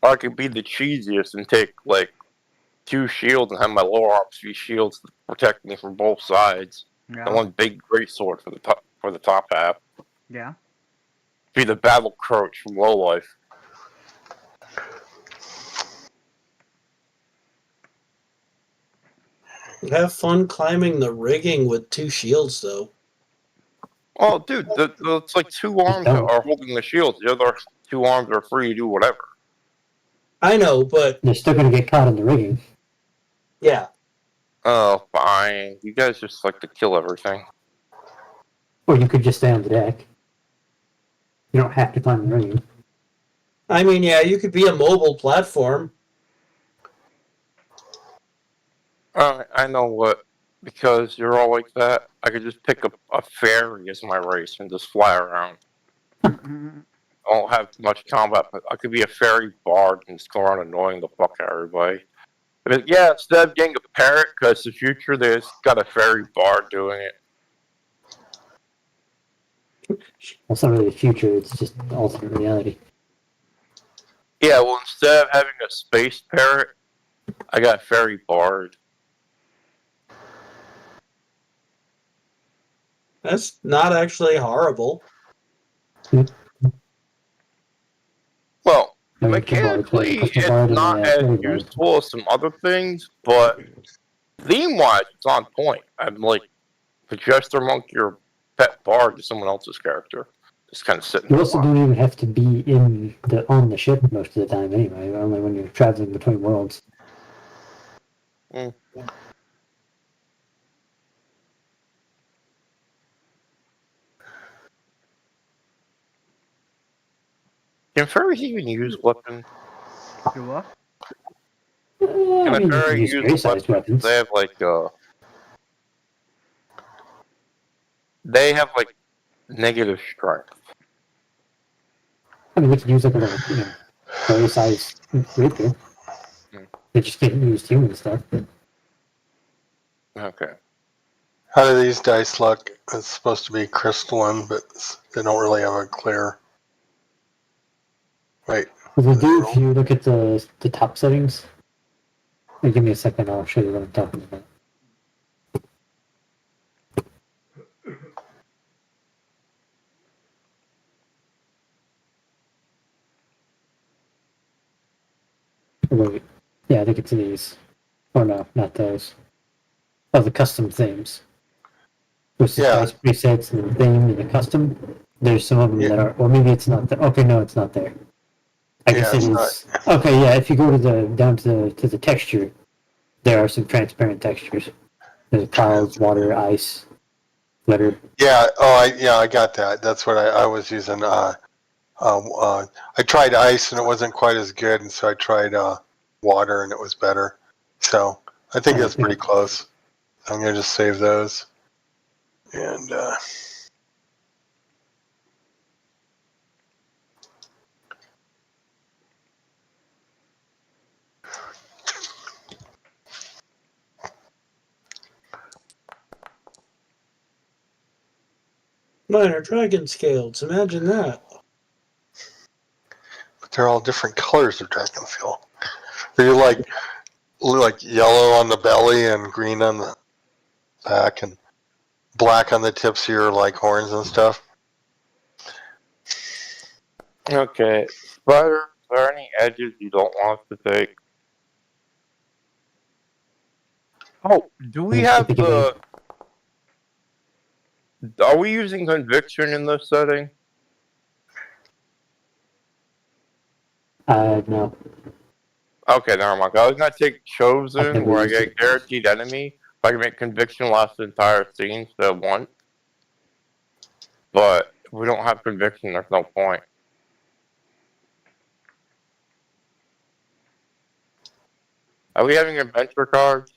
Or I could be the cheesiest and take, like, 2 shields and have my lower arms be shields to protect me from both sides. Yeah. And 1 big great sword for the top half. Yeah. Be the battle coach from Low Life. Have fun climbing the rigging with 2 shields, though. Oh, dude, it's like 2 arms that are holding the shields. The other 2 arms are free to do whatever. I know, but They're still going to get caught in the rigging. yeah. Oh, fine. You guys just like to kill everything. Or you could just stay on the deck. You don't have to climb the rigging. I mean, yeah, you could be a mobile platform. I know what. Because you're all like that, I could just pick a ferry as my race and just fly around. Mhm. I don't have much combat, but I could be a fairy bard and just go around annoying the fuck out of everybody. But yeah, instead of getting a parrot, because the future, there's got a fairy bard doing it. That's not really the future, it's just alternate reality. Yeah, well, instead of having a space parrot, I got a fairy bard. That's not actually horrible. Well, No, mechanically, push the it's bard and not the as fairy bard. useful as some other things, but theme-wise, it's on point. I'm like, the Jester Monk, your pet bard to someone else's character. just kind of sitting You there. also don't even have to be on the ship most of the time anyway, only when you're traveling between worlds. Mm. Can furries even use weapons? Do what? I Can a mean, you can furry use use gray-sized weapons. They have like they have like negative strength. I mean, they can use like a little, gray-sized rapier. Hmm. They just can't use human stuff. Okay. How do these dice look? It's supposed to be crystalline, but they don't really have a clear. Wait. Well, they do if you look at the top settings. Hey, give me a second, I'll show you what I'm talking about. Oh, wait. Yeah, I think it's these. Or no, not those. Oh, the custom themes. Which is Yeah. dice presets and the theme and the custom. There's some of them Yeah. that are, or maybe it's not there. Okay, no, it's not there. I guess Yeah, it it's is. Okay, yeah, if you go to down to the texture, there are some transparent textures. There's clouds, water, ice, glitter. Yeah. Oh, I got that. That's what I was using. I tried ice and it wasn't quite as good, and so I tried water and it was better. So I think that's pretty close. I'm gonna just save those. And Mine are dragon scales. Imagine that. they're all different colors of dragon scale. They're like yellow on the belly and green on the back and black on the tips of your like horns and stuff. Okay. Spider, are there any edges you don't want us to take? Oh, do we have the... Are we using conviction in this setting? No. Okay, never mind. I was gonna take I've chosen, never where I used get it. guaranteed enemy. If I can make conviction last the entire scene instead of one. But if we don't have conviction, there's no point. Are we having adventure cards?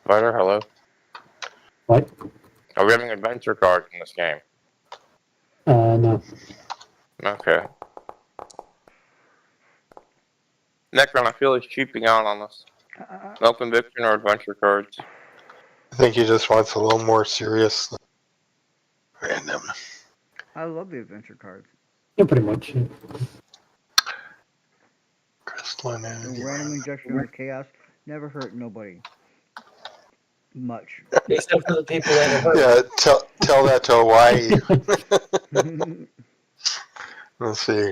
Spider, hello? What? Are we having adventure cards in this game? No. Okay. Necron, I feel he's cheaping out on us. No conviction or adventure cards. I think he just wants a little more serious than random. I love the adventure cards. Yeah, pretty much. Crystalline The energy. random injection of chaos never hurt nobody. Much. Except for the people that are hurt. Yeah, tell that to Hawaii. Let's see.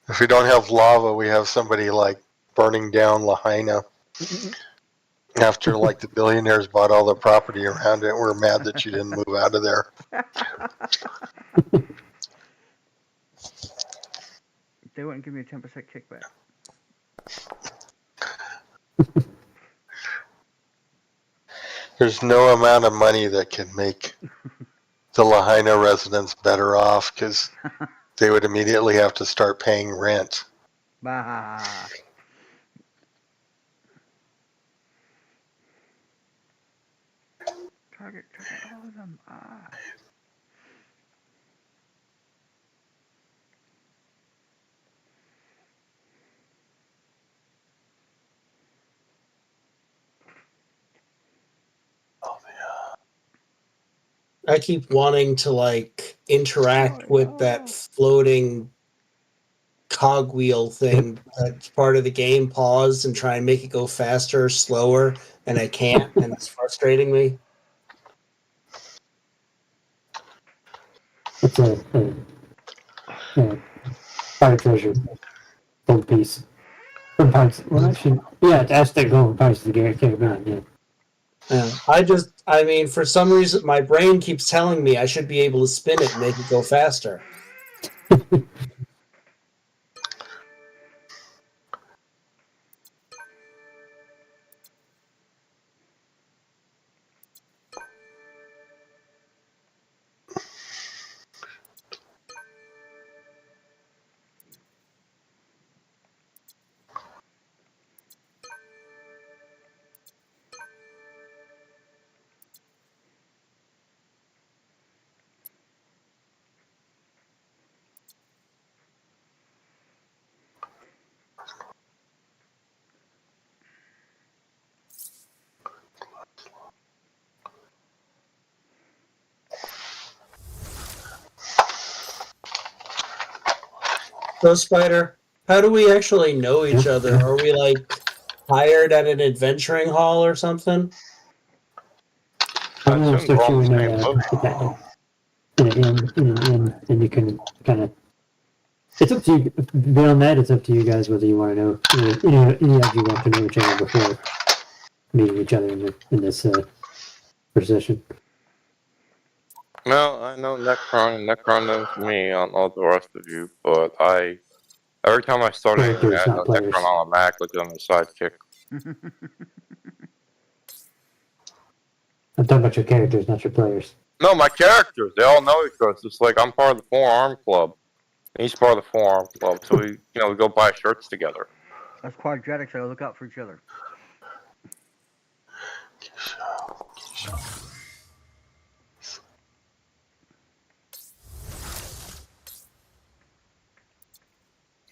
If we don't have lava, we have somebody like burning down Lahaina. After like the billionaires bought all the property around it, we're mad that you didn't move out of there. They wouldn't give me a 10% kickback. There's no amount of money that can make the Lahaina residents better off because they would immediately have to start paying rent. Bah. Target all of them. Ah. I keep wanting to like interact with that floating cogwheel thing that's part of the game, pause and try and make it go faster or slower, and I can't, and it's frustrating me. It's a fire treasure. Gold piece. For parts, well, actually, yeah, it's Aztec Gold for parts of the Caribbean, yeah. Yeah. I mean, for some reason, my brain keeps telling me I should be able to spin it and make it go faster. So, Spider, how do we actually know each other? Are we like hired at an adventuring hall or something? I'm gonna Assume start you we're in all the an inn, and you can kind of. It's up to you. Beyond that, it's up to you guys whether you want to know any of you want to know each other before meeting each other in this procession. Well, I know Necron, and Necron knows me on all the rest of you, but every time I start anything, Characters, I know not players. Necron automatically on the sidekick. I'm talking about your characters, not your players. No, my characters, they all know each other. It's just like I'm part of the Four-Arm Club. And he's part of the Four-Arm Club, so we go buy shirts together. Us quadratics gotta look out for each other.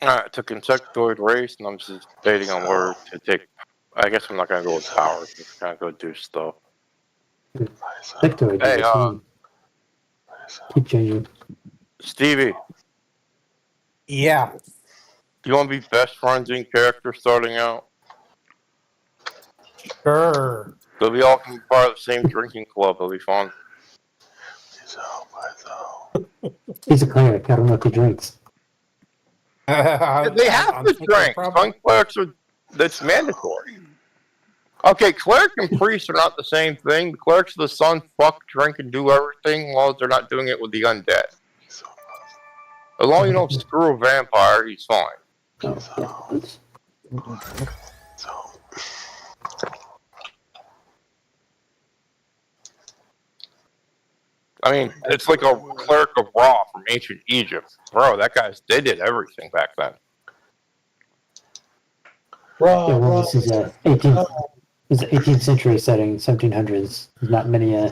Alright, it's a insectoid race, and I'm just debating on where to take. I guess I'm not gonna go with powers. I'm just gonna go do stuff. Sectoid. Hey, keep changing. Stevie, Yeah. you want to be best friends in character starting out? Sure. So we all can be part of the same drinking club. It'll be fun. He's a cleric. I don't know if he drinks. They have to drink. Some clerics are. That's mandatory. Okay, cleric and priest are not the same thing. The clerics of the sun fuck, drink, and do everything, while they're not doing it with the undead. As long as you don't screw a vampire, he's fine. Oh, yeah. I mean, it's like a cleric of Ra from ancient Egypt. Bro, they did everything back then. Yeah, well, this is a 18th. It's an 18th century setting, 1700s. There's not many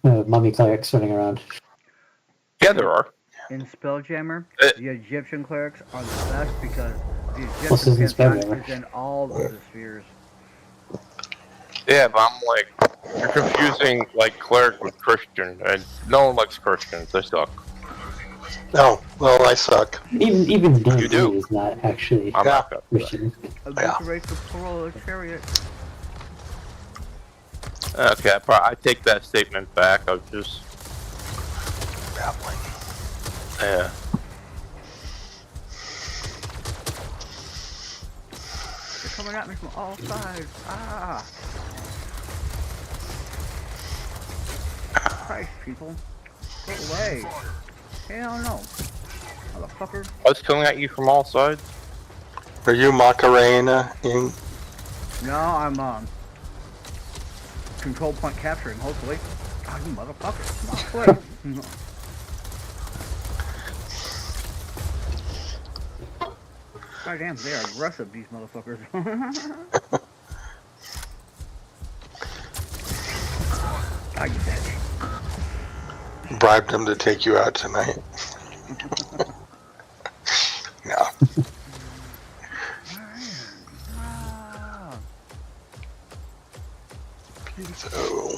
mummy clerics running around. Yeah, there are. In Spelljammer, the Egyptian clerics are the best because the This isn't Egyptian Spelljammer. is in all of the spheres. Yeah, but I'm like, you're confusing like cleric with Christian, and no one likes Christians. They suck. No, well, I suck. Even D&D You do. is not actually I'm not gonna. Christian. Obliterate the plural chariot. Okay, I take that statement back. I was just. Babbling. Yeah. They're coming at me from all sides. Ah! Christ, people. Go away. Hell no. Motherfucker. What's coming at you from all sides? Are you Macarena? No, I'm, control point capturing, hopefully. Oh, you motherfucker. Come on, quick. Goddamn, they are aggressive, these motherfuckers. Ah, you bitch. Bribed him to take you out tonight. No. Ah. So,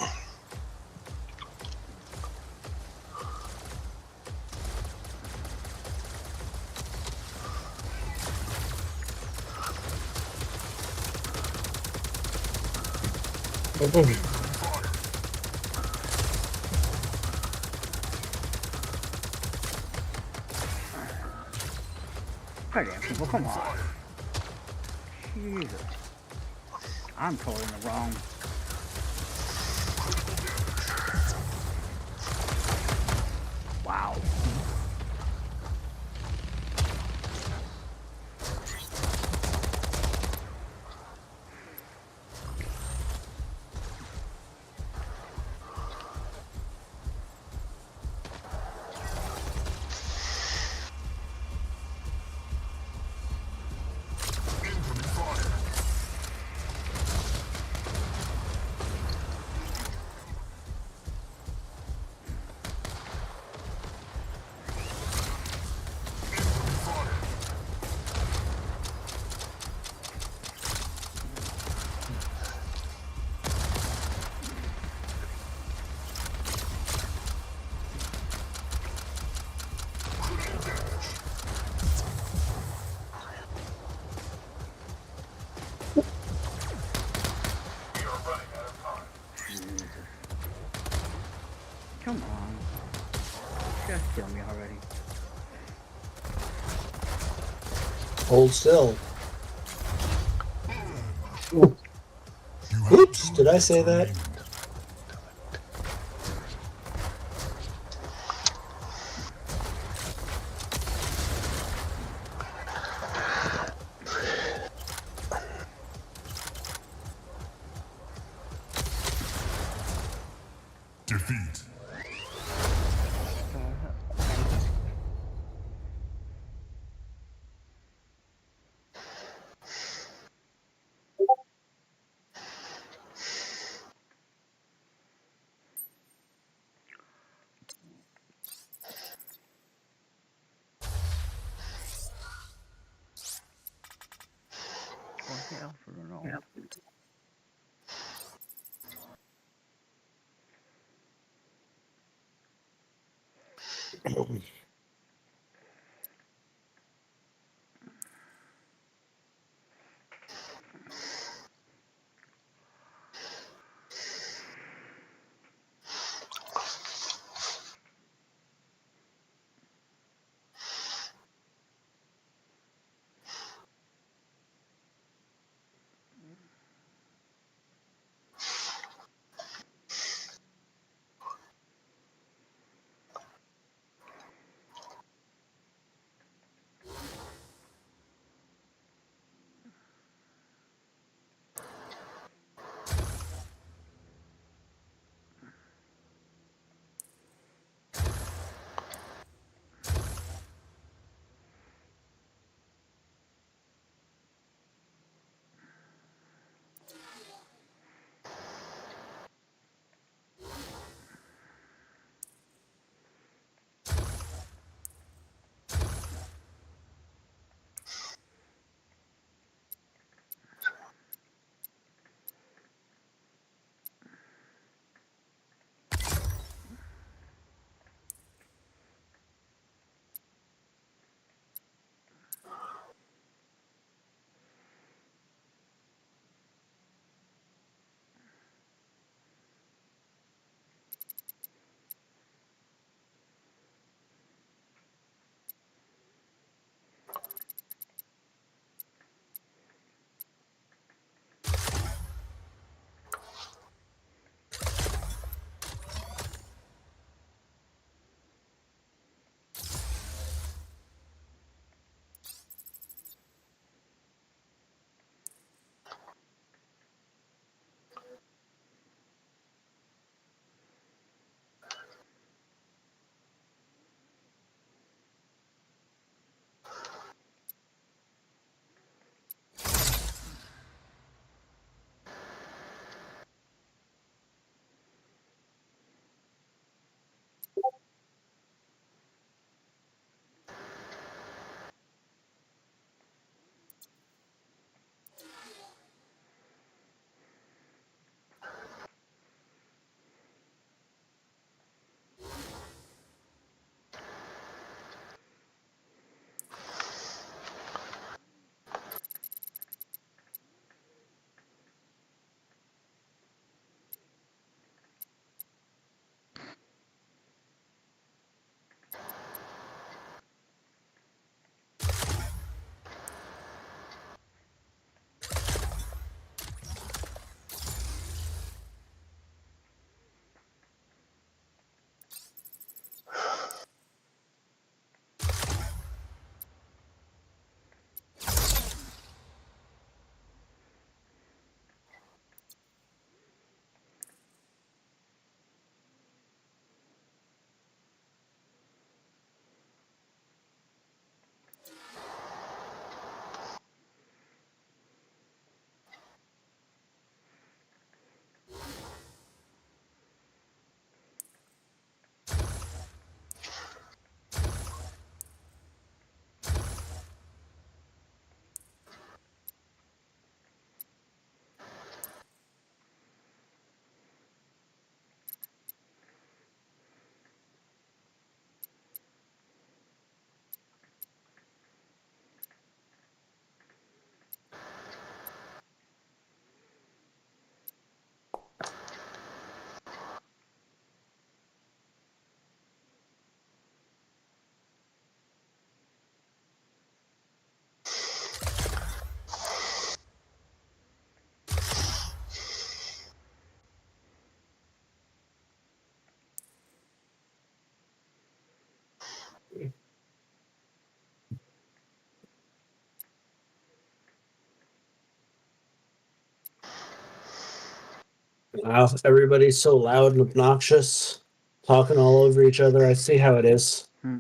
Goddamn, people, come on. Jesus. I'm totally in the wrong. Wow. Jesus. Come on. Just kill me already. Hold still. Oops, did I say that? Defeat. What the hell? I don't know. Wow, everybody's so loud and obnoxious, talking all over each other. I see how it is. Hmm.